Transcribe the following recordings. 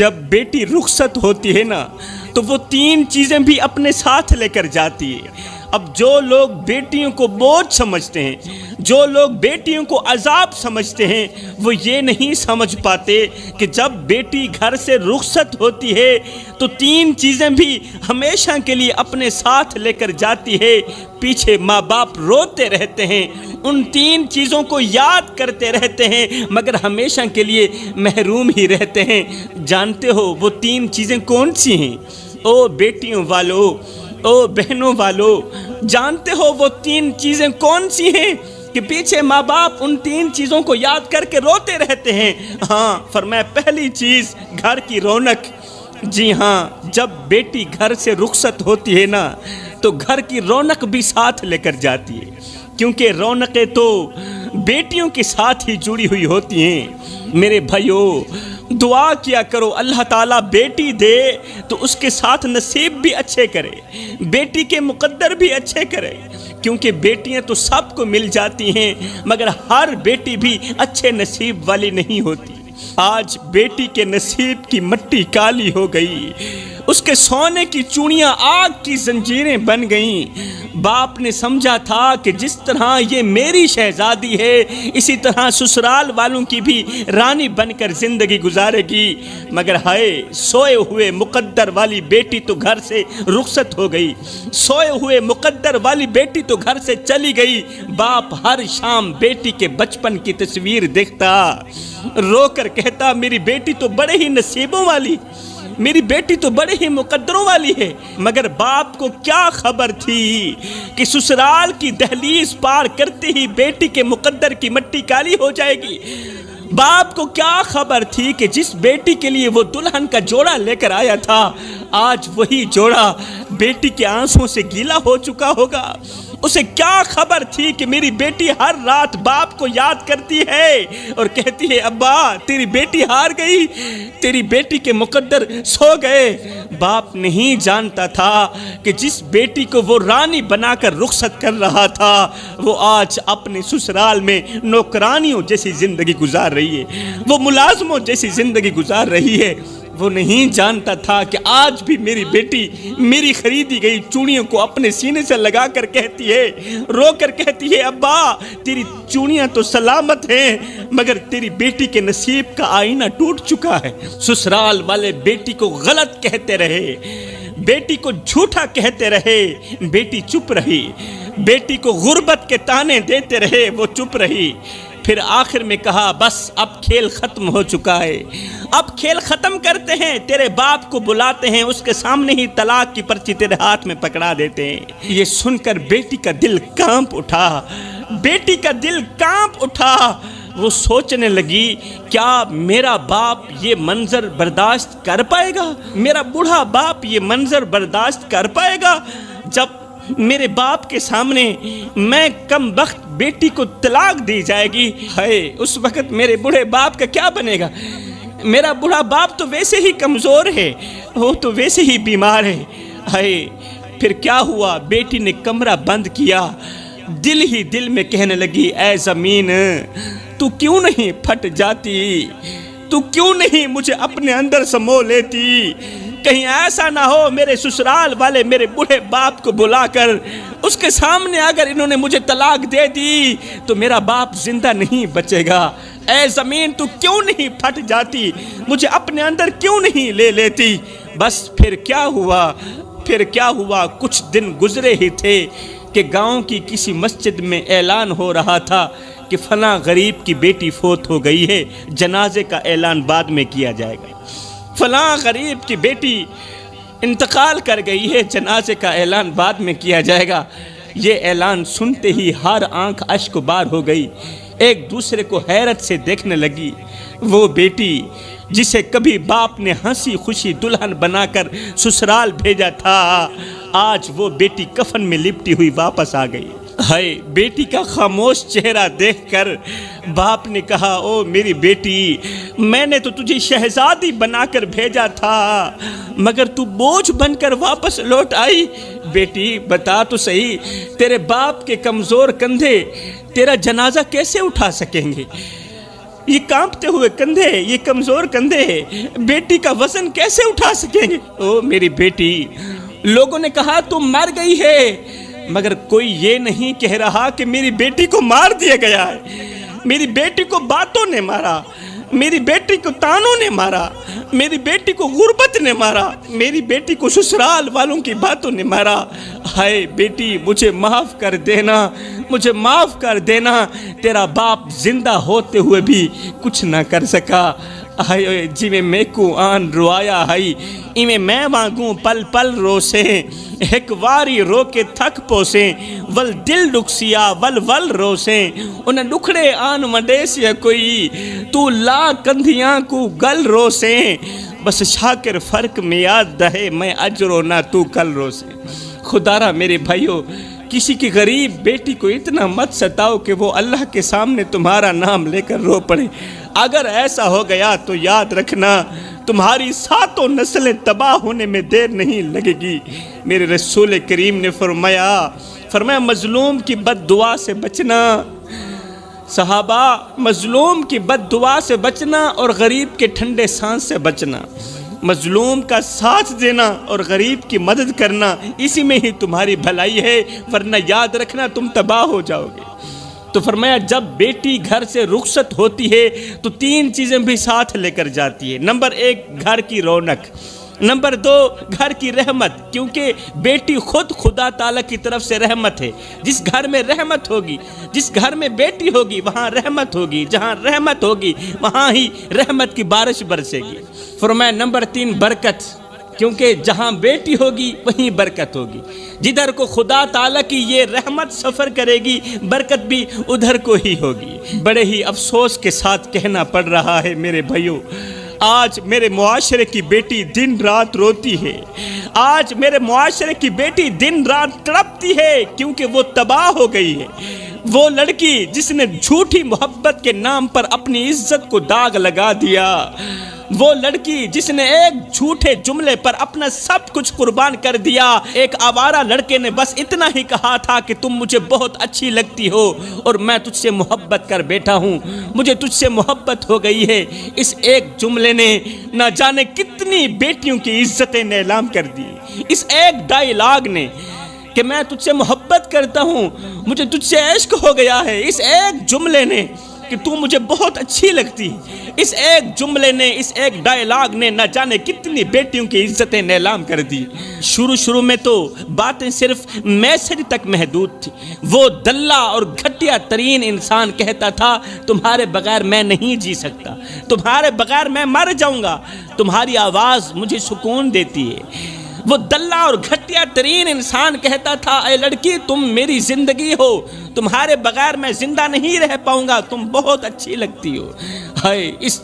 جب بیٹی رخصت ہوتی ہے نا تو وہ تین چیزیں بھی اپنے ساتھ لے کر جاتی ہے۔ اب جو لوگ بیٹیوں کو بوجھ سمجھتے ہیں، جو لوگ بیٹیوں کو عذاب سمجھتے ہیں، وہ یہ نہیں سمجھ پاتے کہ جب بیٹی گھر سے رخصت ہوتی ہے تو تین چیزیں بھی ہمیشہ کے لیے اپنے ساتھ لے کر جاتی ہے۔ پیچھے ماں باپ روتے رہتے ہیں، ان تین چیزوں کو یاد کرتے رہتے ہیں، مگر ہمیشہ کے لیے محروم ہی رہتے ہیں۔ جانتے ہو وہ تین چیزیں کون سی ہیں؟ او بیٹیوں والو، او بہنوں والو، جانتے ہو وہ تین چیزیں کون سی ہیں کہ پیچھے ماں باپ ان تین چیزوں کو یاد کر کے روتے رہتے ہیں؟ ہاں، فرمایا پہلی چیز گھر کی رونق۔ جی ہاں، جب بیٹی گھر سے رخصت ہوتی ہے نا تو گھر کی رونق بھی ساتھ لے کر جاتی ہے، کیونکہ رونقیں تو بیٹیوں کے ساتھ ہی جڑی ہوئی ہوتی ہیں۔ میرے بھائیو، دعا کیا کرو اللہ تعالیٰ بیٹی دے تو اس کے ساتھ نصیب بھی اچھے کرے، بیٹی کے مقدر بھی اچھے کرے، کیونکہ بیٹیاں تو سب کو مل جاتی ہیں مگر ہر بیٹی بھی اچھے نصیب والی نہیں ہوتی۔ آج بیٹی کے نصیب کی مٹی کالی ہو گئی، اس کے سونے کی چوڑیاں آگ کی زنجیریں بن گئیں۔ باپ نے سمجھا تھا کہ جس طرح یہ میری شہزادی ہے اسی طرح سسرال والوں کی بھی رانی بن کر زندگی گزارے گی، مگر ہائے سوئے ہوئے مقدر والی بیٹی تو گھر سے رخصت ہو گئی، سوئے ہوئے مقدر والی بیٹی تو گھر سے چلی گئی۔ باپ ہر شام بیٹی کے بچپن کی تصویر دیکھتا، رو کر کہتا میری بیٹی تو بڑے ہی نصیبوں والی، میری بیٹی تو بڑے ہی مقدروں والی ہے، مگر باپ کو کیا خبر تھی کہ سسرال کی دہلیز پار کرتے ہی بیٹی کے مقدر کی مٹی کالی ہو جائے گی۔ باپ کو کیا خبر تھی کہ جس بیٹی کے لیے وہ دلہن کا جوڑا لے کر آیا تھا آج وہی جوڑا بیٹی کے آنسوں سے گیلا ہو چکا ہوگا۔ اسے کیا خبر تھی کہ میری بیٹی ہر رات باپ کو یاد کرتی ہے اور کہتی ہے ابا تیری بیٹی ہار گئی، تیری بیٹی کے مقدر سو گئے۔ باپ نہیں جانتا تھا کہ جس بیٹی کو وہ رانی بنا کر رخصت کر رہا تھا وہ آج اپنے سسرال میں نوکرانیوں جیسی زندگی گزار رہی ہے، وہ ملازموں جیسی زندگی گزار رہی ہے۔ وہ نہیں جانتا تھا کہ آج بھی میری بیٹی میری خریدی گئی چوڑیوں کو اپنے سینے سے لگا کر کہتی ہے، رو کر کہتی ہے ابا تیری چوڑیاں تو سلامت ہیں مگر تیری بیٹی کے نصیب کا آئینہ ٹوٹ چکا ہے۔ سسرال والے بیٹی کو غلط کہتے رہے، بیٹی کو جھوٹا کہتے رہے، بیٹی چپ رہی، بیٹی کو غربت کے تانے دیتے رہے، وہ چپ رہی۔ پھر آخر میں کہا بس اب کھیل ختم ہو چکا ہے، اب کھیل ختم کرتے ہیں، تیرے باپ کو بلاتے ہیں، اس کے سامنے ہی طلاق کی پرچی تیرے ہاتھ میں پکڑا دیتے ہیں۔ یہ سن کر بیٹی کا دل کانپ اٹھا، بیٹی کا دل کانپ اٹھا۔ وہ سوچنے لگی کیا میرا باپ یہ منظر برداشت کر پائے گا، میرا بوڑھا باپ یہ منظر برداشت کر پائے گا جب میرے باپ کے سامنے میں کم بخت بیٹی کو طلاق دی جائے گی؟ ہائے اس وقت میرے بوڑھے باپ کا کیا بنے گا؟ میرا بوڑھا باپ تو ویسے ہی کمزور ہے، وہ تو ویسے ہی بیمار ہے۔ ہائے پھر کیا ہوا؟ بیٹی نے کمرہ بند کیا، دل ہی دل میں کہنے لگی اے زمین تو کیوں نہیں پھٹ جاتی، تو کیوں نہیں مجھے اپنے اندر سمو لیتی؟ کہیں ایسا نہ ہو میرے سسرال والے میرے بوڑھے باپ کو بلا کر اس کے سامنے اگر انہوں نے مجھے طلاق دے دی تو میرا باپ زندہ نہیں بچے گا۔ اے زمین تو کیوں نہیں پھٹ جاتی، مجھے اپنے اندر کیوں نہیں لے لیتی؟ بس پھر کیا ہوا؟ پھر کیا ہوا؟ کچھ دن گزرے ہی تھے کہ گاؤں کی کسی مسجد میں اعلان ہو رہا تھا کہ فلاں غریب کی بیٹی فوت ہو گئی ہے، جنازے کا اعلان بعد میں کیا جائے گا۔ فلاں غریب کی بیٹی انتقال کر گئی ہے، جنازے کا اعلان بعد میں کیا جائے گا۔ یہ اعلان سنتے ہی ہر آنکھ اشک بار ہو گئی، ایک دوسرے کو حیرت سے دیکھنے لگی۔ وہ بیٹی جسے کبھی باپ نے ہنسی خوشی دلہن بنا کر سسرال بھیجا تھا آج وہ بیٹی کفن میں لپٹی ہوئی واپس آ گئی۔ ہائے بیٹی کا خاموش چہرہ دیکھ کر باپ نے کہا او میری بیٹی میں نے تو تجھے شہزادی بنا کر بھیجا تھا مگر تو بوجھ بن کر واپس لوٹ آئی۔ بیٹی بتا تو صحیح تیرے باپ کے کمزور کندھے تیرا جنازہ کیسے اٹھا سکیں گے؟ یہ کانپتے ہوئے کندھے، یہ کمزور کندھے بیٹی کا وزن کیسے اٹھا سکیں گے؟ او میری بیٹی، لوگوں نے کہا تم مر گئی ہے، مگر کوئی یہ نہیں کہہ رہا کہ میری بیٹی کو مار دیا گیا ہے۔ میری بیٹی کو باتوں نے مارا، میری بیٹی کو تانوں نے مارا، میری بیٹی کو غربت نے مارا، میری بیٹی کو سسرال والوں کی باتوں نے مارا۔ ہائے بیٹی، مجھے معاف کر دینا، مجھے معاف کر دینا، تیرا باپ زندہ ہوتے ہوئے بھی کچھ نہ کر سکا۔ ہائے جی میں کو آن روایا ہائی، ایویں میں وانگوں پل پل روسیں، ایک واری رو کے تھک پوسیں، ول دل ڈکسیا ول ول روسیں، انہیں ڈکھڑے آن مڈیسیا کوئی، تو لا کندھیاں کو گل روسیں، بس شاکر فرق میں یاد رہے، میں اجرو نہ تو کل روسیں۔ خدا را میرے بھائیو، کسی کی غریب بیٹی کو اتنا مت ستاؤ کہ وہ اللہ کے سامنے تمہارا نام لے کر رو پڑے۔ اگر ایسا ہو گیا تو یاد رکھنا تمہاری 7 نسلیں تباہ ہونے میں دیر نہیں لگے گی۔ میرے رسول کریم نے فرمایا مظلوم کی بد دعا سے بچنا، صحابہ، مظلوم کی بد دعا سے بچنا اور غریب کے ٹھنڈے سانس سے بچنا، مظلوم کا ساتھ دینا اور غریب کی مدد کرنا، اسی میں ہی تمہاری بھلائی ہے، ورنہ یاد رکھنا تم تباہ ہو جاؤ گے۔ تو فرمایا جب بیٹی گھر سے رخصت ہوتی ہے تو 3 چیزیں بھی ساتھ لے کر جاتی ہے۔ نمبر 1 گھر کی رونق، نمبر 2 گھر کی رحمت، کیونکہ بیٹی خود خدا تعالیٰ کی طرف سے رحمت ہے۔ جس گھر میں رحمت ہوگی، جس گھر میں بیٹی ہوگی وہاں رحمت ہوگی، جہاں رحمت ہوگی وہاں ہی رحمت کی بارش برسے گی۔ فرمایا نمبر 3 برکت، کیونکہ جہاں بیٹی ہوگی وہیں برکت ہوگی، جدھر کو خدا تعالیٰ کی یہ رحمت سفر کرے گی برکت بھی ادھر کو ہی ہوگی۔ بڑے ہی افسوس کے ساتھ کہنا پڑ رہا ہے میرے بھائیوں، آج میرے معاشرے کی بیٹی دن رات روتی ہے، آج میرے معاشرے کی بیٹی دن رات تڑپتی ہے، کیونکہ وہ تباہ ہو گئی ہے۔ وہ لڑکی جس نے جھوٹی محبت کے نام پر اپنی عزت کو داغ لگا دیا، وہ لڑکی جس نے ایک جھوٹے جملے پر اپنا سب کچھ قربان کر دیا، ایک آوارہ لڑکے نے بس اتنا ہی کہا تھا کہ تم مجھے بہت اچھی لگتی ہو اور میں تجھ سے محبت کر بیٹھا ہوں، مجھے تجھ سے محبت ہو گئی ہے۔ اس ایک جملے نے نہ جانے کتنی بیٹیوں کی عزتیں نیلام کر دی۔ اس ایک ڈائیلاگ نے کہ میں تجھ سے محبت کرتا ہوں، مجھے تجھ سے عشق ہو گیا ہے، اس ایک جملے نے کہ تو مجھے بہت اچھی لگتی، اس ایک جملے نے، اس ایک ڈائیلاگ نے نہ جانے کتنی بیٹیوں کی عزتیں نیلام کر دی۔ شروع میں تو باتیں صرف میسج تک محدود تھی۔ وہ دلہ اور گھٹیا ترین انسان کہتا تھا تمہارے بغیر میں نہیں جی سکتا، تمہارے بغیر میں مر جاؤں گا، تمہاری آواز مجھے سکون دیتی ہے۔ وہ دلہ اور گھٹیا ترین انسان کہتا تھا اے لڑکی تم میری زندگی ہو، تمہارے بغیر میں زندہ نہیں رہ پاؤں گا، تم بہت اچھی لگتی ہو۔ ہائے اس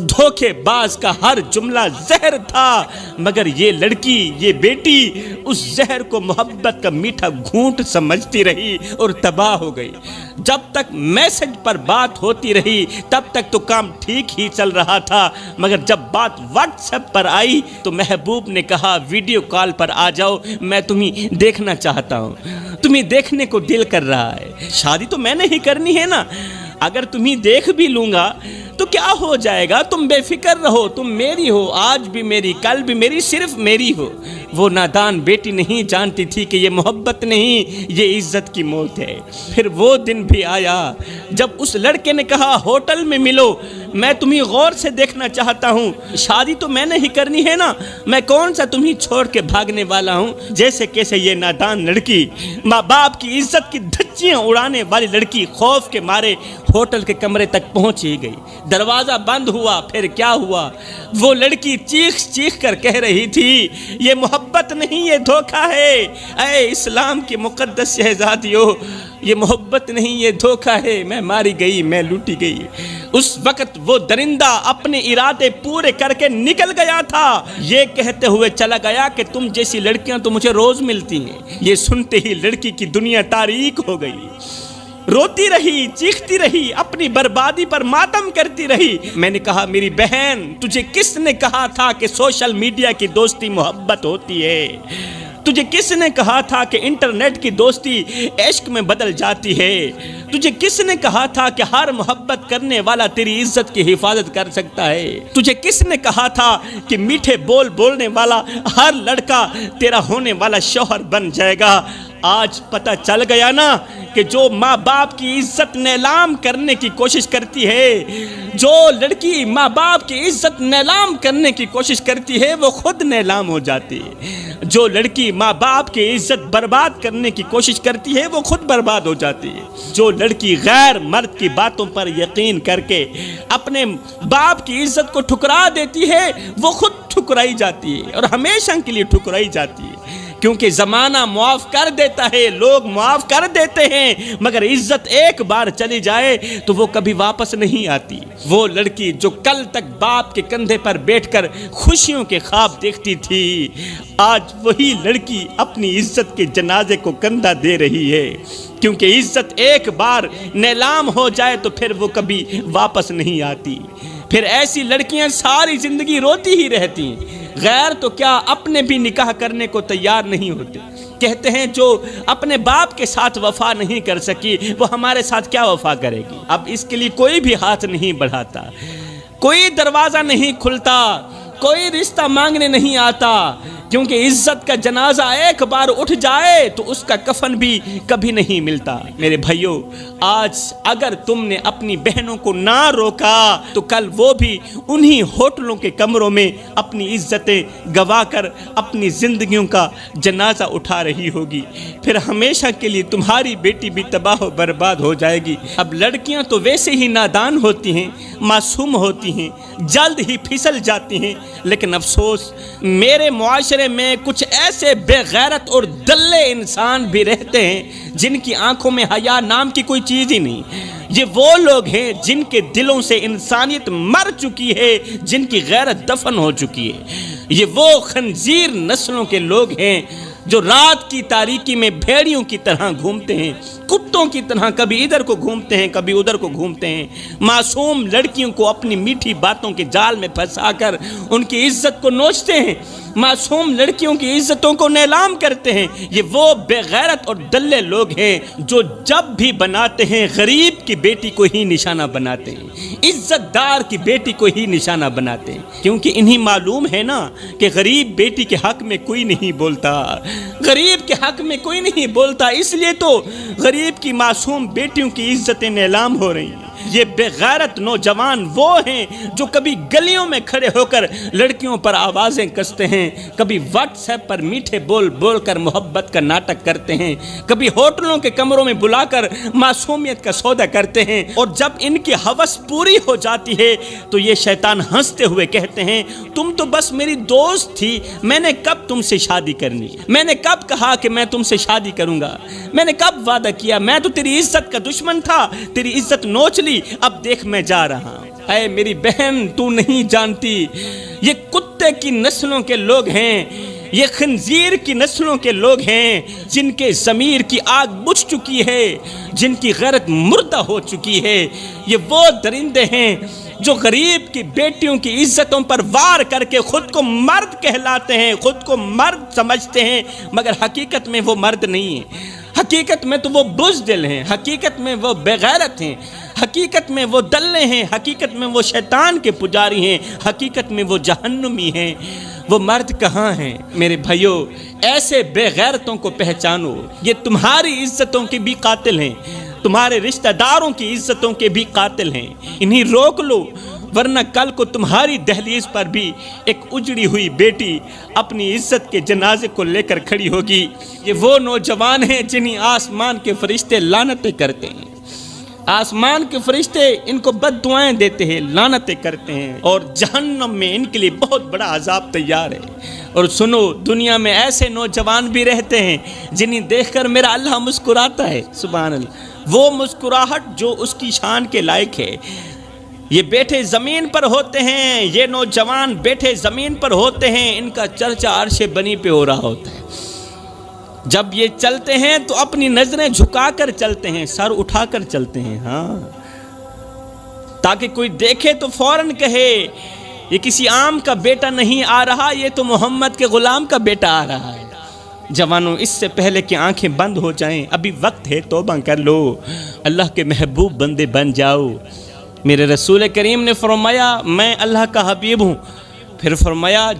دھوکے باز کا ہر جملہ زہر تھا، مگر یہ لڑکی، یہ بیٹی اس زہر کو محبت کا میٹھا گھونٹ سمجھتی رہی اور تباہ ہو گئی۔ جب تک میسج پر بات ہوتی رہی تب تک تو کام ٹھیک ہی چل رہا تھا، مگر جب بات واٹس ایپ پر آئی تو محبوب نے کہا ویڈیو کال پر آ جاؤ، میں تمہیں دیکھنا چاہتا ہوں، تمہیں دیکھنے کو دل کر رہا ہے۔ شادی تو میں نے ہی کرنی ہے نا، اگر تمہیں دیکھ بھی لوں گا تو کیا ہو جائے گا، تم بے فکر رہو، تم میری ہو، آج بھی میری، کل بھی میری، صرف میری ہو۔ وہ نادان بیٹی نہیں جانتی تھی کہ یہ محبت نہیں، یہ عزت کی موت ہے۔ پھر وہ دن بھی آیا جب اس لڑکے نے کہا ہوٹل میں ملو، میں تمہیں غور سے دیکھنا چاہتا ہوں، شادی تو میں نے ہی کرنی ہے نا، میں کون سا تمہیں چھوڑ کے بھاگنے والا ہوں۔ جیسے کیسے یہ نادان لڑکی، ماں باپ کی عزت کی دھچیاں اڑانے والی لڑکی خوف کے مارے ہوٹل کے کمرے تک پہنچ ہی گئی۔ دروازہ بند ہوا، پھر کیا ہوا، وہ لڑکی چیخ چیخ کر کہہ رہی تھی یہ محبت نہیں، یہ دھوکہ ہے۔ اے اسلام کی مقدس شہزادیوں، یہ محبت نہیں، یہ دھوکہ ہے، میں ماری گئی، میں لوٹی گئی۔ اس وقت وہ درندہ اپنے ارادے پورے کر کے نکل گیا تھا، یہ کہتے ہوئے چلا گیا کہ تم جیسی لڑکیاں تو مجھے روز ملتی ہیں۔ یہ سنتے ہی لڑکی کی دنیا تاریک ہو گئی، روتی رہی، چیختی رہی، اپنی بربادی پر ماتم کرتی رہی۔ میں نے کہا میری بہن، تجھے کس نے کہا تھا کہ سوشل میڈیا کی دوستی محبت ہوتی ہے؟ تجھے کس نے کہا تھا کہ انٹرنیٹ کی دوستی عشق میں بدل جاتی ہے؟ تجھے کس نے کہا تھا کہ ہر محبت کرنے والا تیری عزت کی حفاظت کر سکتا ہے؟ تجھے کس نے کہا تھا کہ میٹھے بول بولنے والا ہر لڑکا تیرا ہونے والا شوہر بن جائے گا؟ آج پتہ چل گیا نا کہ جو ماں باپ کی عزت نیلام کرنے کی کوشش کرتی ہے، جو لڑکی ماں باپ کی عزت نیلام کرنے کی کوشش کرتی ہے وہ خود نیلام ہو جاتی ہے، جو لڑکی ماں باپ کی عزت برباد کرنے کی کوشش کرتی ہے وہ خود برباد ہو جاتی ہے، جو لڑکی غیر مرد کی باتوں پر یقین کر کے اپنے باپ کی عزت کو ٹھکرا دیتی ہے وہ خود ٹھکرائی جاتی ہے اور ہمیشہ کے لیے ٹھکرائی جاتی ہے، کیونکہ زمانہ معاف کر دیتا ہے، لوگ معاف کر دیتے ہیں، مگر عزت ایک بار چلی جائے تو وہ کبھی واپس نہیں آتی۔ وہ لڑکی جو کل تک باپ کے کندھے پر بیٹھ کر خوشیوں کے خواب دیکھتی تھی، آج وہی لڑکی اپنی عزت کے جنازے کو کندھا دے رہی ہے، کیونکہ عزت ایک بار نیلام ہو جائے تو پھر وہ کبھی واپس نہیں آتی۔ پھر ایسی لڑکیاں ساری زندگی روتی ہی رہتی ہیں، غیر تو کیا اپنے بھی نکاح کرنے کو تیار نہیں ہوتے، کہتے ہیں جو اپنے باپ کے ساتھ وفا نہیں کر سکی وہ ہمارے ساتھ کیا وفا کرے گی۔ اب اس کے لیے کوئی بھی ہاتھ نہیں بڑھاتا، کوئی دروازہ نہیں کھلتا، کوئی رشتہ مانگنے نہیں آتا، کیونکہ عزت کا جنازہ ایک بار اٹھ جائے تو اس کا کفن بھی کبھی نہیں ملتا۔ میرے بھائیوں، آج اگر تم نے اپنی بہنوں کو نہ روکا تو کل وہ بھی انہی ہوٹلوں کے کمروں میں اپنی عزتیں گوا کر اپنی زندگیوں کا جنازہ اٹھا رہی ہوگی، پھر ہمیشہ کے لیے تمہاری بیٹی بھی تباہ و برباد ہو جائے گی۔ اب لڑکیاں تو ویسے ہی نادان ہوتی ہیں، معصوم ہوتی ہیں، جلد ہی پھسل جاتی ہیں، لیکن افسوس میرے معاشرے میں کچھ ایسے بے غیرت اور دلے انسان بھی رہتے ہیں جن کی آنکھوں میں حیا نام کی کوئی چیز ہی نہیں۔ یہ وہ لوگ ہیں جن کے دلوں سے انسانیت مر چکی ہے، جن کی غیرت دفن ہو چکی ہے۔ یہ وہ خنزیر نسلوں کے لوگ ہیں جو رات کی تاریکی میں بھیڑیوں کی طرح گھومتے ہیں، کتوں کی طرح کبھی ادھر کو گھومتے ہیں کبھی ادھر کو گھومتے ہیں، معصوم لڑکیوں کو اپنی میٹھی باتوں کے جال میں پھنسا کر ان کی عزت کو نوچتے ہیں، معصوم لڑکیوں کی عزتوں کو نیلام کرتے ہیں۔ یہ وہ بے غیرت اور دلے لوگ ہیں جو جب بھی بناتے ہیں غریب کی بیٹی کو ہی نشانہ بناتے ہیں، عزت دار کی بیٹی کو ہی نشانہ بناتے ہیں، کیونکہ انہیں معلوم ہے نا کہ غریب بیٹی کے حق میں کوئی نہیں بولتا، غریب کے حق میں کوئی نہیں بولتا، اس لیے تو غریب کی معصوم بیٹیوں کی عزتیں نیلام ہو رہی ہیں۔ یہ بے غیرت نوجوان وہ ہیں جو کبھی گلیوں میں کھڑے ہو کر لڑکیوں پر آوازیں کستے ہیں، کبھی واٹس ایپ پر میٹھے بول بول کر محبت کا ناٹک کرتے ہیں، کبھی ہوٹلوں کے کمروں میں بلا کر معصومیت کا سودا کرتے ہیں، اور جب ان کی ہوس پوری ہو جاتی ہے تو یہ شیطان ہنستے ہوئے کہتے ہیں تم تو بس میری دوست تھی، میں نے کب تم سے شادی کرنی، میں نے کب کہا کہ میں تم سے شادی کروں گا، میں نے کب وعدہ کیا، میں تو تیری عزت کا دشمن تھا، تیری عزت نوچ لی، اب دیکھ میں جا رہا ہوں۔ اے میری بہن، تو نہیں جانتی یہ کتے کی نسلوں کے لوگ ہیں، یہ خنزیر کی نسلوں کے لوگ ہیں جن کے ضمیر کی آگ بجھ چکی ہے، جن کی غیرت مردہ ہو چکی ہے۔ یہ وہ درندے ہیں جو غریب کی بیٹیوں کی عزتوں پر وار کر کے خود کو مرد کہلاتے ہیں، خود کو مرد سمجھتے ہیں، مگر حقیقت میں وہ مرد نہیں ہیں، حقیقت میں تو وہ بزدل ہیں، حقیقت میں وہ بے غیرت ہیں، حقیقت میں وہ دلے ہیں، حقیقت میں وہ شیطان کے پجاری ہیں، حقیقت میں وہ جہنمی ہیں۔ وہ مرد کہاں ہیں؟ میرے بھائیوں، ایسے بے غیرتوں کو پہچانو، یہ تمہاری عزتوں کے بھی قاتل ہیں، تمہارے رشتہ داروں کی عزتوں کے بھی قاتل ہیں، انہیں روک لو، ورنہ کل کو تمہاری دہلیز پر بھی ایک اجڑی ہوئی بیٹی اپنی عزت کے جنازے کو لے کر کھڑی ہوگی۔ یہ وہ نوجوان ہیں جنہیں آسمان کے فرشتے لعنتیں کرتے ہیں، آسمان کے فرشتے ان کو بد دعائیں دیتے ہیں، لعنتیں کرتے ہیں، اور جہنم میں ان کے لیے بہت بڑا عذاب تیار ہے۔ اور سنو، دنیا میں ایسے نوجوان بھی رہتے ہیں جنہیں دیکھ کر میرا اللہ مسکراتا ہے، سبحان اللہ، وہ مسکراہٹ جو اس کی شان کے لائق ہے۔ یہ بیٹھے زمین پر ہوتے ہیں، یہ نوجوان بیٹھے زمین پر ہوتے ہیں، ان کا چرچا عرش بنی پہ ہو رہا ہوتا ہے۔ جب یہ چلتے ہیں تو اپنی نظریں جھکا کر چلتے ہیں، سر اٹھا کر چلتے ہیں، ہاں، تاکہ کوئی دیکھے تو فوراً کہے یہ کسی عام کا بیٹا نہیں آ رہا، یہ تو محمد کے غلام کا بیٹا آ رہا ہے۔ جوانوں اس سے پہلے کہ آنکھیں بند ہو جائیں ابھی وقت ہے، توبہ کر لو، اللہ کے محبوب بندے بن جاؤ۔ میرے رسول کریم نے فرمایا میں اللہ کا حبیب ہوں، پھر فرمایا